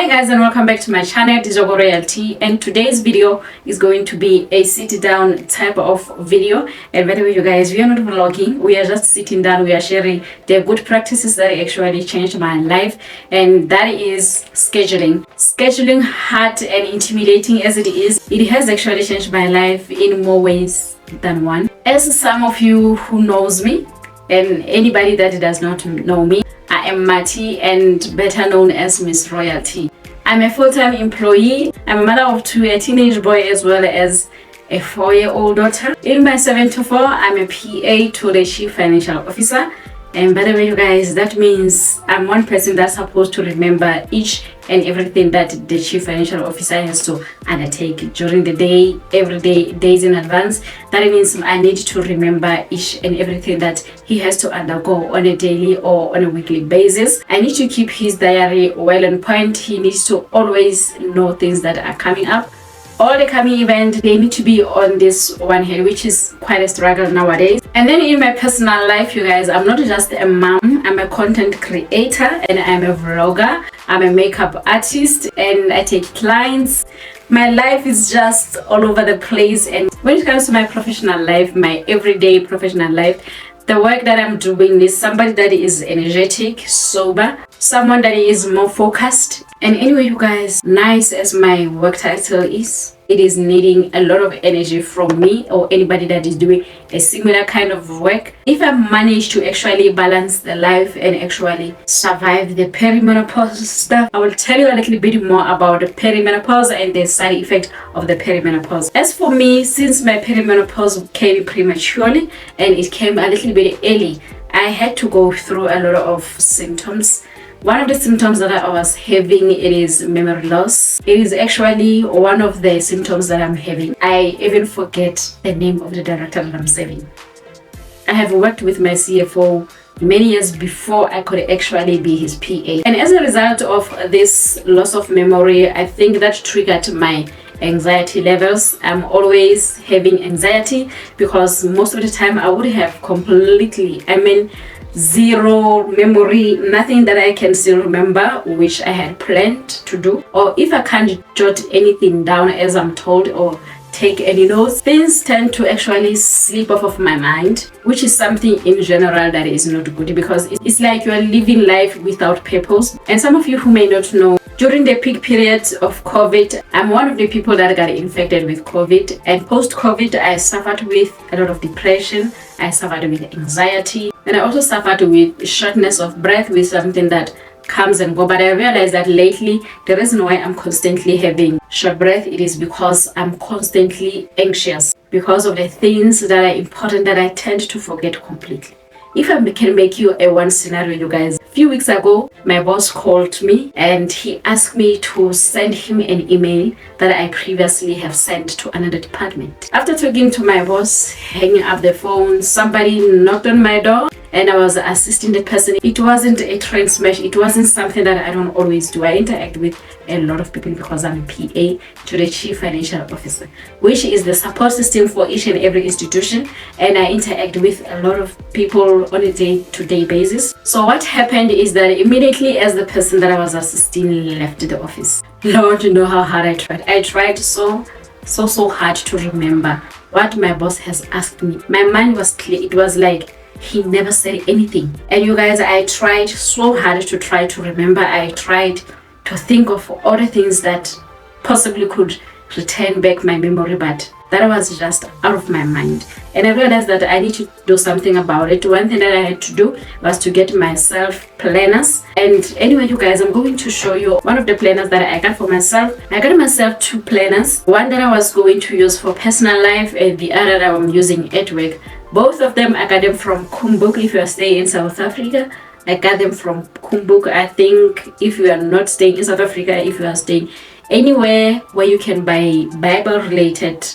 Hi guys, and welcome back to my channel Dizogo Royalty, and today's video is going to be a sit down type of video. And by the way, you guys, we are not vlogging, we are just sitting down, we are sharing the good practices that actually changed my life, and that is scheduling. Hard and intimidating as it is, it has actually changed my life in more ways than one. As some of you who knows me, and anybody that does not know me, I am Mati, and better known as Miss Royalty. I'm a full-time employee. I'm a mother of two, a teenage boy as well as a 4-year-old daughter. In my 7 to 4, I'm a PA to the Chief Financial Officer. And by the way, you guys, that means I'm one person that's supposed to remember each and everything that the Chief Financial Officer has to undertake during the day, every day, days in advance. That means I need to remember each and everything that he has to undergo on a daily or on a weekly basis. I need to keep his diary well on point. He needs to always know things that are coming up. All the coming events, they need to be on this one hand, which is quite a struggle nowadays. And then in my personal life, you guys, I'm not just a mom, I'm a content creator and I'm a vlogger. I'm a makeup artist and I take clients. My life is just all over the place. And when it comes to my professional life, my everyday professional life, the work that I'm doing is somebody that is energetic, sober, someone that is more focused. And anyway, you guys, nice as my work title is, it is needing a lot of energy from me or anybody that is doing a similar kind of work. If I manage to actually balance the life and actually survive the perimenopause stuff, I will tell you a little bit more about the perimenopause and the side effect of the perimenopause. As for me, since my perimenopause came prematurely and it came a little bit early, I had to go through a lot of symptoms. One of the symptoms that I was having, it is memory loss. It is actually one of the symptoms that I'm having. I even forget the name of the director that I'm serving. I have worked with my CFO many years before I could actually be his PA. And as a result of this loss of memory, I think that triggered my anxiety levels. I'm always having anxiety because most of the time I would have completely, zero memory, nothing that I can still remember which I had planned to do, or if I can't jot anything down as I'm told or take any notes, things tend to actually slip off of my mind, which is something in general that is not good because it's like you are living life without purpose. And some of you who may not know, during the peak periods of COVID, I'm one of the people that got infected with COVID, and post-COVID I suffered with a lot of depression, I suffered with anxiety, and I also suffered with shortness of breath, with something that comes and go. But I realized that lately the reason why I'm constantly having short breath, it is because I'm constantly anxious because of the things that are important that I tend to forget completely. If I can make you a one scenario, you guys, a few weeks ago my boss called me and he asked me to send him an email that I previously have sent to another department. After talking to my boss, hanging up the phone, somebody knocked on my door and I was assisting the person. It wasn't a train smash, it wasn't something that I don't always do. I interact with a lot of people because I'm a PA to the Chief Financial Officer, which is the support system for each and every institution, and I interact with a lot of people on a day-to-day basis. So what happened is that immediately as the person that I was assisting left the office, Lord, you know how hard I tried. I tried so hard to remember what my boss has asked me. My mind was clear. It was like he never said anything. And you guys, I tried so hard to try to remember. I tried to think of all the things that possibly could return back my memory, but that was just out of my mind. And I realized that I need to do something about it. One thing that I had to do was to get myself planners. And anyway, you guys, I'm going to show you one of the planners that I got for myself. I got myself 2 planners. One that I was going to use for personal life and the other that I'm using at work. Both of them, I got them from Kumbuk. If you are staying in South Africa, I got them from Kumbuk. I think if you are not staying in South Africa, if you are staying anywhere where you can buy Bible related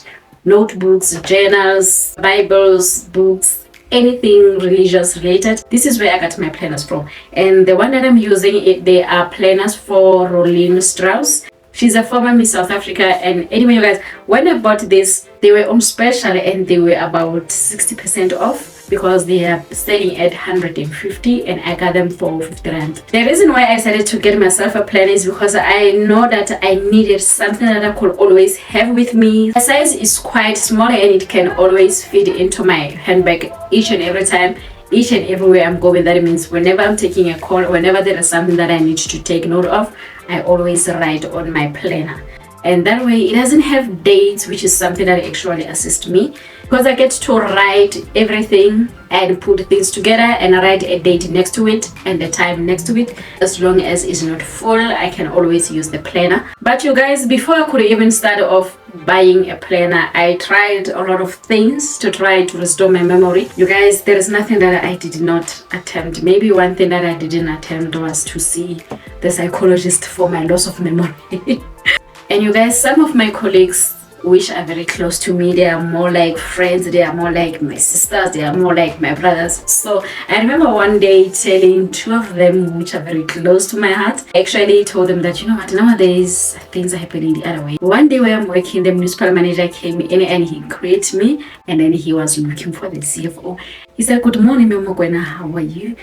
notebooks, journals, Bibles, books, anything religious related, this is where I got my planners from. And the one that I'm using, they are planners for Rolene Strauss. She's a former Miss South Africa. And anyway, you guys, when I bought this, they were on special and they were about 60% off because they are selling at 150 and I got them for 50 rand. The reason why I decided to get myself a planner is because I know that I needed something that I could always have with me. The size is quite small and it can always fit into my handbag each and every time, each and everywhere I'm going. That means whenever I'm taking a call, whenever there is something that I need to take note of, I always write on my planner. And that way it doesn't have dates, which is something that actually assists me because I get to write everything and put things together and write a date next to it and the time next to it. As long as it's not full, I can always use the planner. But you guys, before I could even start off buying a planner, I tried a lot of things to try to restore my memory. You guys, there is nothing that I did not attempt. Maybe one thing that I didn't attempt was to see the psychologist for my loss of memory. And you guys, some of my colleagues which are very close to me, they are more like friends, they are more like my sisters, they are more like my brothers. So I remember one day telling two of them which are very close to my heart, I actually told them that, you know what, nowadays things are happening the other way. One day when I'm working, the municipal manager came in and he greeted me and then he was looking for the CFO. He said, "Good morning, Mokwena, how are you?"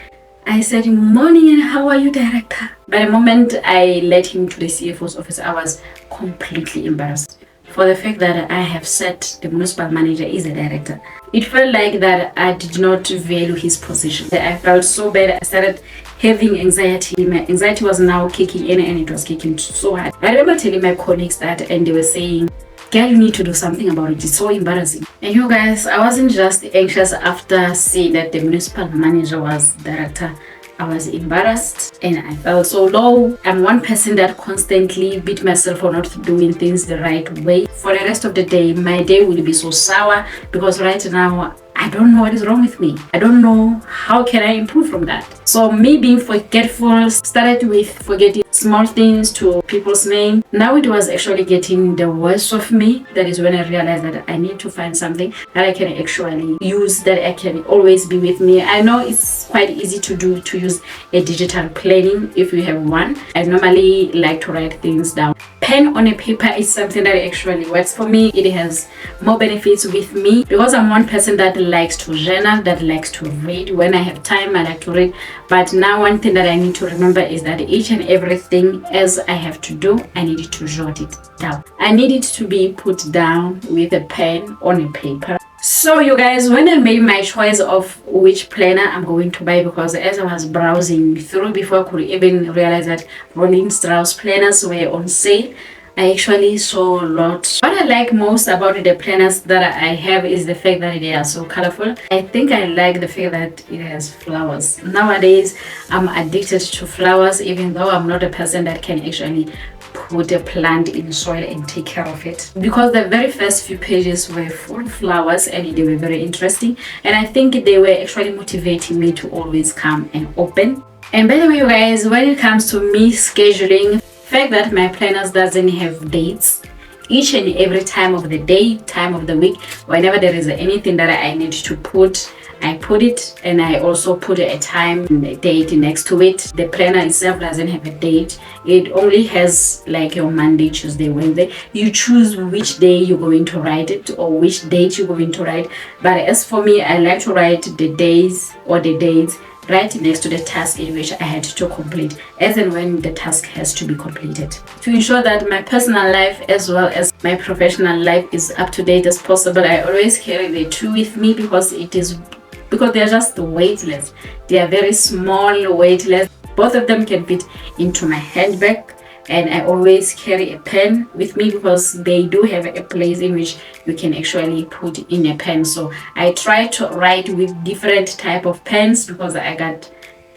I said, "Morning, and how are you, director?" By the moment I led him to the CFO's office, I was completely embarrassed for the fact that I have said the municipal manager is a director. It felt like that I did not value his position. I felt so bad. I started having anxiety. My anxiety was now kicking in and it was kicking so hard. I remember telling my colleagues that and they were saying, "Girl, you need to do something about it. It's so embarrassing." And you guys, I wasn't just anxious after seeing that the municipal manager was director. I was embarrassed and I felt so low. I'm one person that constantly beat myself for not doing things the right way. For the rest of the day, my day will be so sour because right now I don't know what is wrong with me. I don't know how can I improve from that. So me being forgetful started with forgetting small things to people's name. Now it was actually getting the worst of me. That is when I realized that I need to find something that I can actually use, that I can always be with me. I know it's quite easy to use a digital planning if you have one. I normally like to write things down. Pen on a paper is something that actually works for me. It has more benefits with me because I'm one person that likes to journal, that likes to read. When I have time, I like to read. But now one thing that I need to remember is that each and everything as I have to do, I need to jot it down. I need it to be put down with a pen on a paper. So you guys, when I made my choice of which planner I'm going to buy, because as I was browsing through before I could even realize that Roland Strauss planners were on sale, I actually saw a lot. What I like most about the planners that I have is the fact that they are so colorful. I think I like the fact that it has flowers. Nowadays, I'm addicted to flowers, even though I'm not a person that can actually put a plant in soil and take care of it, because the very first few pages were full of flowers and they were very interesting, and I think they were actually motivating me to always come and open. And by the way, you guys, when it comes to me scheduling, fact that my planners doesn't have dates, each and every time of the day, time of the week, whenever there is anything that I need to put, I put it, and I also put a time and a date next to it. The planner itself doesn't have a date. It only has like your Monday, Tuesday, Wednesday. You choose which day you're going to write it or which date you're going to write. But as for me, I like to write the days or the dates right next to the task in which I had to complete, as and when the task has to be completed, to ensure that my personal life as well as my professional life is up to date as possible. I always carry the two with me because they're just weightless. They are very small, weightless. Both of them can fit into my handbag, and I always carry a pen with me because they do have a place in which you can actually put in a pen. So I try to write with different type of pens because I got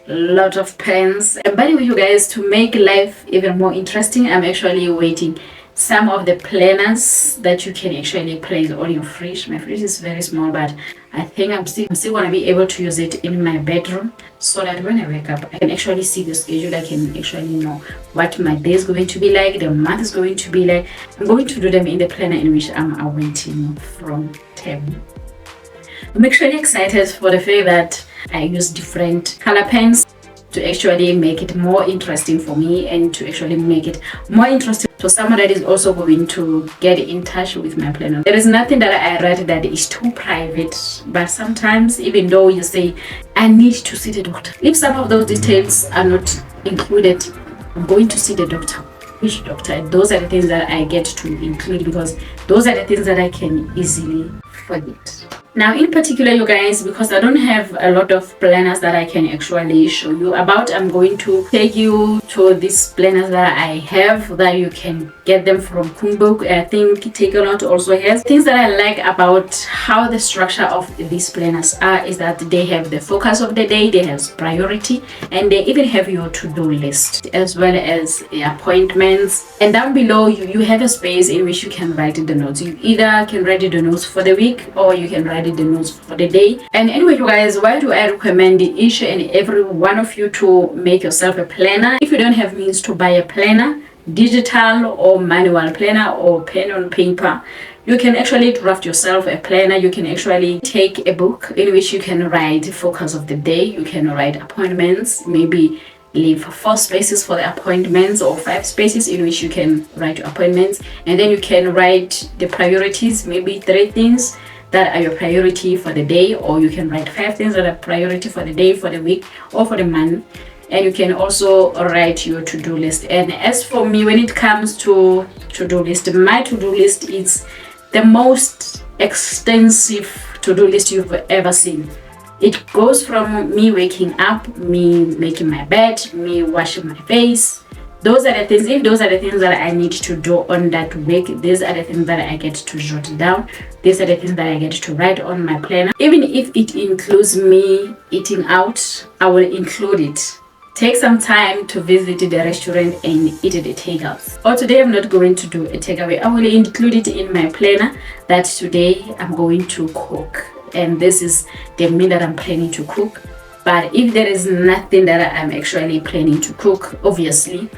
a lot of pens. And by the way, you guys, to make life even more interesting, I'm actually waiting some of the planners that you can actually place on your fridge. My fridge is very small, but I think I'm still gonna be able to use it in my bedroom, so that when I wake up I can actually see the schedule. I can actually know what my day is going to be like, the month is going to be like. I'm going to do them in the planner in which I'm awaiting from them. I'm actually excited for the fact that I use different color pens. to actually make it more interesting for me and to actually make it more interesting to someone that is also going to get in touch with my planner. There is nothing that I read that is too private, but sometimes even though you say I need to see the doctor, if some of those details are not included, I'm going to see the doctor. Which doctor? Those are the things that I get to include because those are the things that I can easily forget. Now in particular, you guys, because I don't have a lot of planners that I can actually show you about, I'm going to take you to these planners that I have that you can get them from Koombook. I think Takealot also has. Things that I like about how the structure of these planners are is that they have the focus of the day, they have priority, and they even have your to-do list as well as the appointments. And down below you have a space in which you can write the notes. You either can write the notes for the week or you can write the notes for the day. And anyway, you guys, why do I recommend each and every one of you to make yourself a planner? If you don't have means to buy a planner, digital or manual planner or pen on paper, you can actually draft yourself a planner. You can actually take a book in which you can write the focus of the day. You can write appointments, maybe leave 4 spaces for the appointments or 5 spaces in which you can write your appointments, and then you can write the priorities, maybe 3 things that are your priority for the day, or you can write 5 things that are priority for the day, for the week, or for the month. And you can also write your to-do list. And as for me, when it comes to to-do list, my to-do list is the most extensive to-do list you've ever seen. It goes from me waking up, me making my bed, me washing my face. Those are the things. If those are the things that I need to do on that week, these are the things that I get to jot down. These are the things that I get to write on my planner. Even if it includes me eating out, I will include it. Take some time to visit the restaurant and eat the takeouts. Or today I'm not going to do a takeaway. I will include it in my planner that today I'm going to cook. And this is the meal that I'm planning to cook. But if there is nothing that I'm actually planning to cook, obviously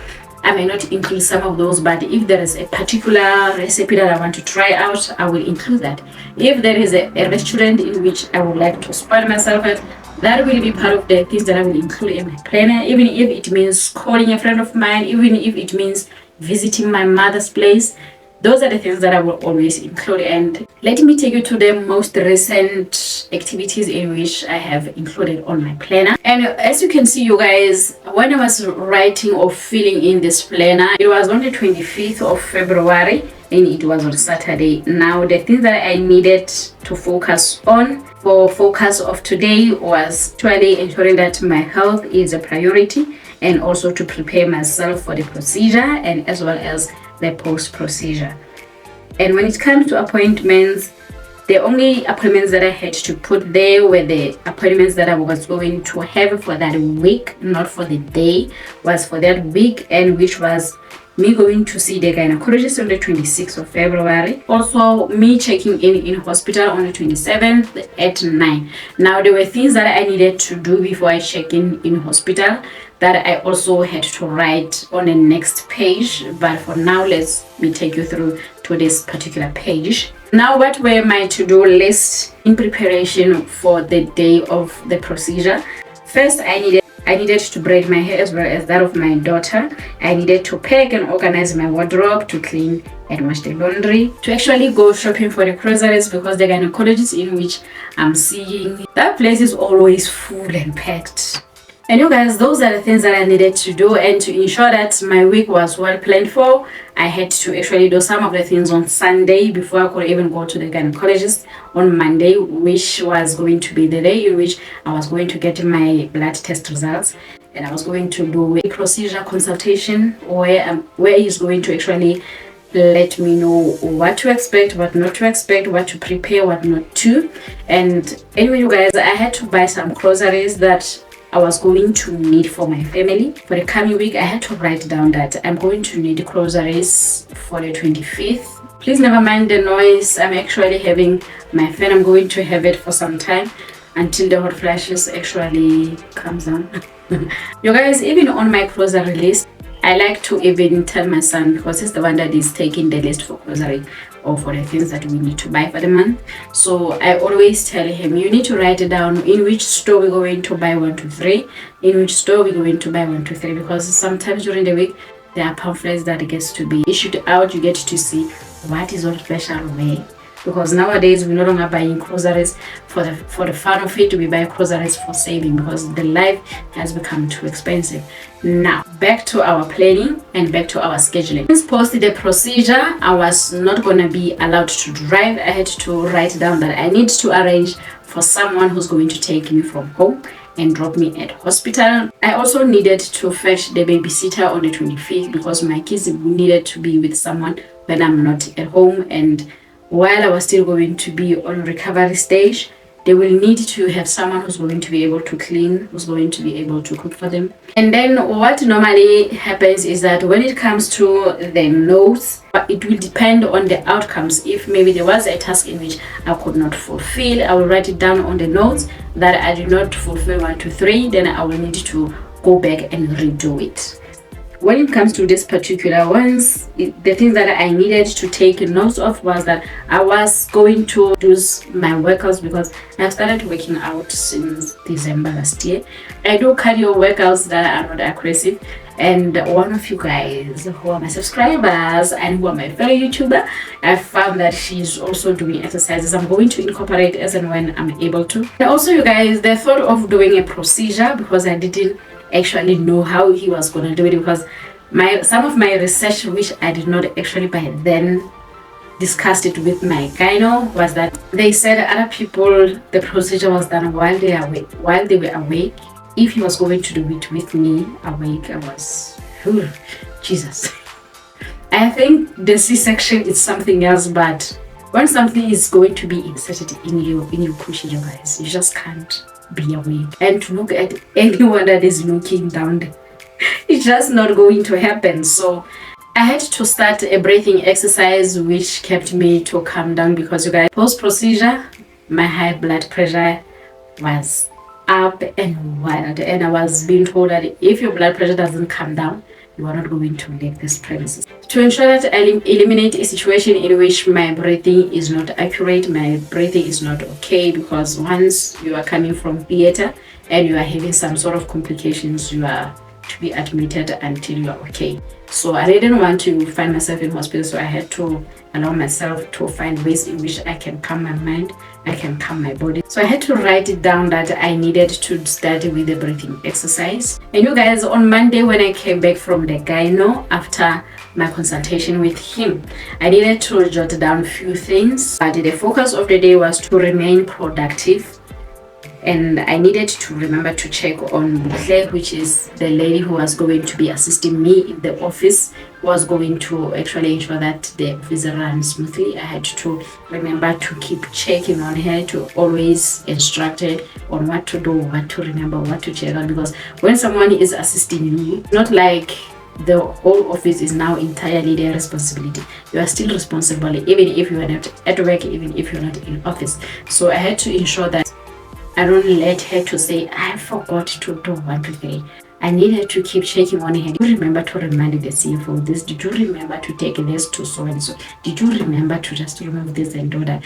I may not include some of those. But if there is a particular recipe that I want to try out, I will include that. If there is a restaurant in which I would like to spoil myself at, that will be part of the things that I will include in my planner. Even if it means calling a friend of mine, even if it means visiting my mother's place, those are the things that I will always include. And let me take you to the most recent activities in which I have included on my planner. And as you can see, you guys, when I was writing or filling in this planner, it was on the 25th of February and it was on Saturday. Now the things that I needed to focus on for focus of today was actually ensuring that my health is a priority, and also to prepare myself for the procedure and as well as the post-procedure. And when it comes to appointments, the only appointments that I had to put there were the appointments that I was going to have for that week, not for the day, was for that week, and which was me going to see the gynecologist on the 26th of February. Also, me checking in hospital on the 27th at 9. Now, there were things that I needed to do before I check in hospital that I also had to write on the next page. But for now, let me take you through to this particular page. Now, what were my to-do lists in preparation for the day of the procedure? First, I needed to braid my hair as well as that of my daughter. I needed to pack and organize my wardrobe, to clean and wash the laundry, to actually go shopping for the groceries, because the gynecologist in which I'm seeing, that place is always full and packed. And you guys, those are the things that I needed to do. And to ensure that my week was well planned for, I had to actually do some of the things on Sunday before I could even go to the gynecologist on Monday, which was going to be the day in which I was going to get my blood test results. And I was going to do a procedure consultation where he's going to actually let me know what to expect, what not to expect, what to prepare, what not to. And anyway, you guys, I had to buy some groceries that I was going to need for my family. For the coming week, I had to write down that I'm going to need groceries for the 25th. Please never mind the noise. I'm actually having my fan. I'm going to have it for some time until the hot flashes actually comes down. You guys, even on my grocery list, I like to even tell my son, because he's the one that is taking the list for grocery. or for the things that we need to buy for the month. So I always tell him, you need to write it down in which store we're going to buy 1, 2, 3, in which store we're going to buy 1, 2, 3, because sometimes during the week there are pamphlets that gets to be issued out. You get to see what is on special where, because nowadays we're no longer buying groceries for the fun of it. We buy groceries for saving because the life has become too expensive. Now back to our planning and back to our scheduling. Since post the procedure, I was not going to be allowed to drive. I had to write down that I need to arrange for someone who's going to take me from home and drop me at hospital. I also needed to fetch the babysitter on the 25th because my kids needed to be with someone when I'm not at home, and while I was still going to be on recovery stage, they will need to have someone who's going to be able to clean, who's going to be able to cook for them. And then what normally happens is that when it comes to the notes, it will depend on the outcomes. If maybe there was a task in which I could not fulfill, I will write it down on the notes that I did not fulfill 1, 2, 3, then I will need to go back and redo it. When it comes to this particular ones, the thing that I needed to take notes of was that I was going to do my workouts, because I've started working out since December last year. I do cardio workouts that are not aggressive, and one of you guys who are my subscribers and who are my fellow YouTuber, I found that she's also doing exercises. I'm going to incorporate as and when I'm able to. And also, you guys, the thought of doing a procedure, because I didn't actually know how he was going to do it, because some of my research, which I did not actually by then discussed it with my gyno, was that they said other people the procedure was done while they were awake. If he was going to do it with me awake, I was, Jesus. I think the C-section is something else, but when something is going to be inserted in your cushion, you guys, you just can't be awake and to look at anyone that is looking down there. It's just not going to happen. So I had to start a breathing exercise which kept me to calm down, because you guys, post procedure my high blood pressure was up and wild, and I was being told that if your blood pressure doesn't come down, you are not going to leave this premises. To ensure that I eliminate a situation in which my breathing is not accurate, my breathing is not okay, because once you are coming from theater and you are having some sort of complications, you are to be admitted until you are okay. So I didn't want to find myself in hospital, so I had to allow myself to find ways in which I can calm my mind, I can calm my body. So I had to write it down that I needed to start with the breathing exercise. And you guys, on Monday when I came back from the gyno after my consultation with him, I needed to jot down a few things, but the focus of the day was to remain productive. And I needed to remember to check on Claire, which is the lady who was going to be assisting me in the office, who was going to actually ensure that the office runs smoothly. I had to remember to keep checking on her, to always instruct her on what to do, what to remember, what to check on, because when someone is assisting you, not like the whole office is now entirely their responsibility. You are still responsible, even if you are not at work, even if you're not in office. So I had to ensure that I don't let her to say, I forgot to do 1, 2, 3. I needed to keep checking on her. Did you remember to remind the CFO this? Did you remember to take this to so and so? Did you remember to just remove this and do that?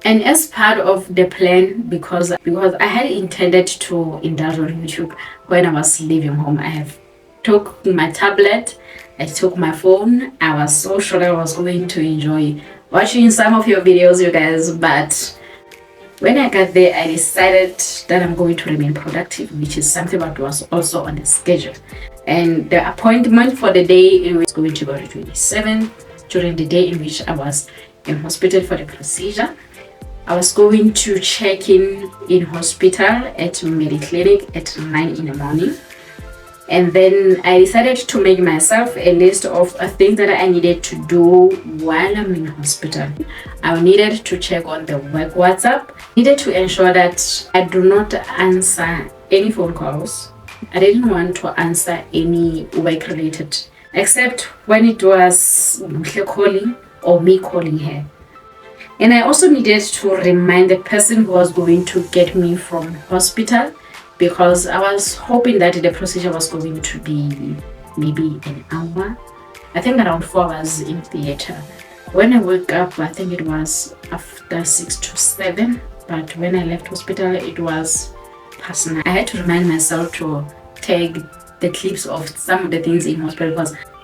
And as part of the plan, because I had intended to indulge on YouTube when I was leaving home, I have took my tablet, I took my phone. I was so sure I was going to enjoy watching some of your videos, you guys, but when I got there, I decided that I'm going to remain productive, which is something that was also on the schedule. And the appointment for the day in which I was going to go to 27, during the day in which I was in hospital for the procedure, I was going to check in hospital at Mediclinic at 9 in the morning. And then I decided to make myself a list of things that I needed to do while I'm in hospital. I needed to check on the work WhatsApp. Needed to ensure that I do not answer any phone calls. I didn't want to answer any work related, except when it was Muhle calling or me calling her. And I also needed to remind the person who was going to get me from hospital, because I was hoping that the procedure was going to be maybe an hour. I think around 4 hours in theater. When I woke up, I think it was after 6 to 7, but when I left hospital, it was past 9. I had to remind myself to take the clips of some of the things in hospital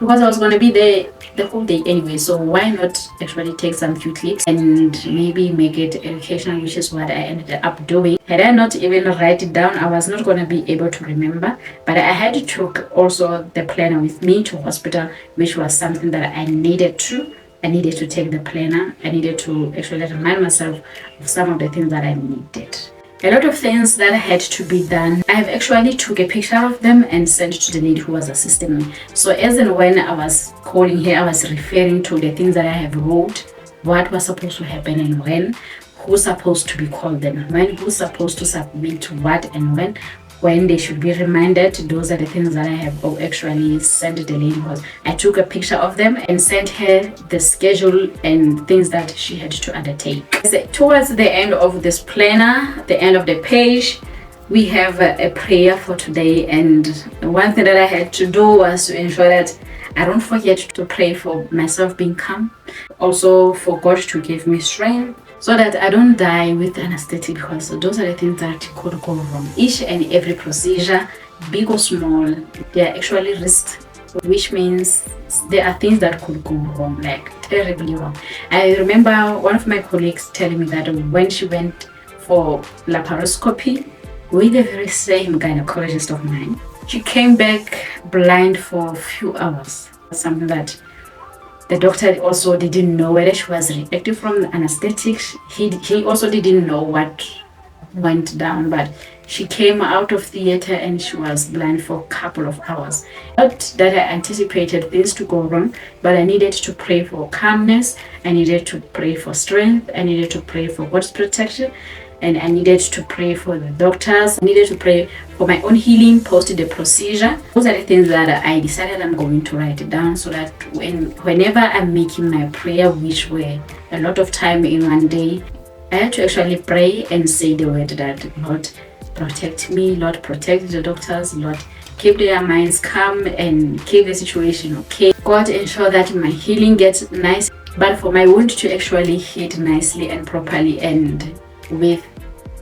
because I was going to be there the whole day anyway, so why not actually take some few clips and maybe make it educational, which is what I ended up doing. Had I not even write it down, I was not going to be able to remember, but I had to took also the planner with me to hospital, which was something that I needed to take the planner. I needed to actually remind myself of some of the things that I needed. A lot of things that had to be done, I have actually took a picture of them and sent to the lady who was assisting me. So as and when I was calling here, I was referring to the things that I have wrote, what was supposed to happen and when, who's supposed to be called then, when, who's supposed to submit what and when they should be reminded. Those are the things that I have actually sent the lady because I took a picture of them and sent her the schedule and things that she had to undertake. Towards the end of this planner, the end of the page, we have a prayer for today, and one thing that I had to do was to ensure that I don't forget to pray for myself being calm, also for God to give me strength so that I don't die with anesthetic, because those are the things that could go wrong. Each and every procedure, big or small, they are actually risks, which means there are things that could go wrong, like terribly wrong. I remember one of my colleagues telling me that when she went for laparoscopy with the very same gynecologist of mine, she came back blind for a few hours. Something that the doctor also didn't know whether she was reactive from the anesthetic. He also didn't know what went down, but she came out of theater and she was blind for a couple of hours. Not that I anticipated things to go wrong, but I needed to pray for calmness, I needed to pray for strength, I needed to pray for God's protection, and I needed to pray for the doctors. I needed to pray for my own healing post the procedure. Those are the things that I decided I'm going to write it down, so that whenever I'm making my prayer, which were a lot of time in one day, I had to actually pray and say the word that, Lord, protect me, Lord, protect the doctors, Lord, keep their minds calm and keep the situation okay. God, ensure that my healing gets nice, but for my wound to actually heal nicely and properly and with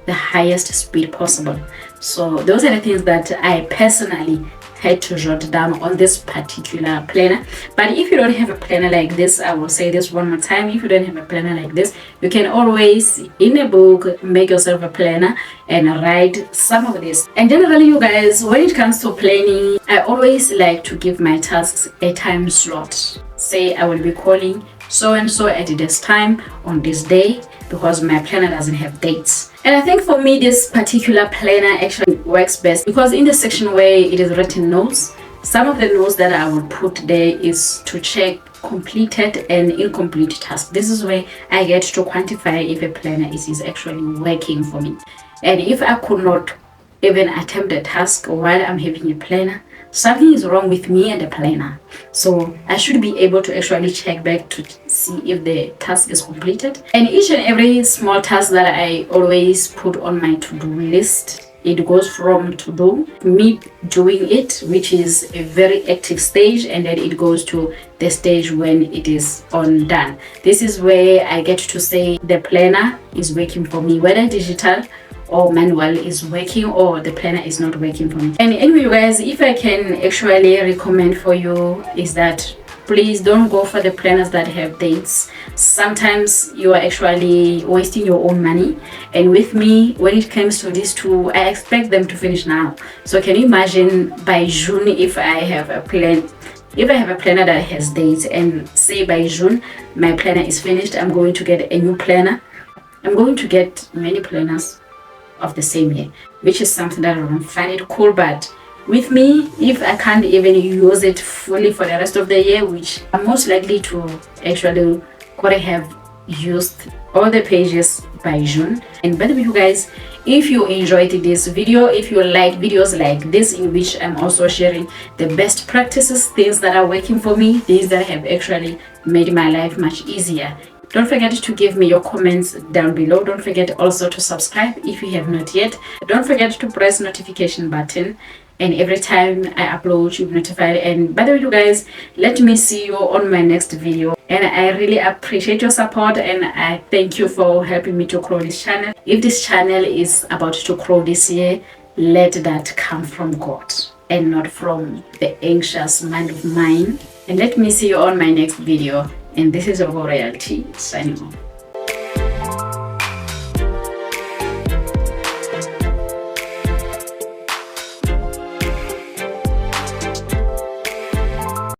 the highest speed possible. So those are the things that I personally had to jot down on this particular planner. But if you don't have a planner like this, I will say this one more time, if you don't have a planner like this, you can always in a book make yourself a planner and write some of this. And generally, you guys, when it comes to planning, I always like to give my tasks a time slot. Say I will be calling so and so at this time on this day, because my planner doesn't have dates. And I think for me this particular planner actually works best because in the section where it is written notes, some of the notes that I would put there is to check completed and incomplete tasks. This is where I get to quantify if a planner is actually working for me. And if I could not even attempt the task while I'm having a planner, something is wrong with me and the planner. So I should be able to actually check back to see if the task is completed. And each and every small task that I always put on my to-do list, it goes from to do, me doing it, which is a very active stage, and then it goes to the stage when it is on done. This is where I get to say the planner is working for me, whether digital or manual is working or the planner is not working for me. And anyway, you guys, if I can actually recommend for you is that please don't go for the planners that have dates. Sometimes you are actually wasting your own money, and with me, when it comes to these two, I expect them to finish now. So can you imagine by June, if I have a planner that has dates, and say by June my planner is finished, I'm going to get a new planner. I'm going to get many planners of the same year, which is something that I don't find it cool. But with me, if I can't even use it fully for the rest of the year, which I'm most likely to actually gotta have used all the pages by June. And by the way, you guys, if you enjoyed this video, if you like videos like this in which I'm also sharing the best practices, things that are working for me, things that have actually made my life much easier, don't forget to give me your comments down below. Don't forget also to subscribe if you have not yet. Don't forget to press notification button, and every time I upload you'll be notified. And by the way, you guys, let me see you on my next video. and I really appreciate your support, and I thank you for helping me to grow this channel. If this channel is about to grow this year, let that come from God and not from the anxious mind of mine. And let me see you on my next video. And this is Ogo Royalty signing off.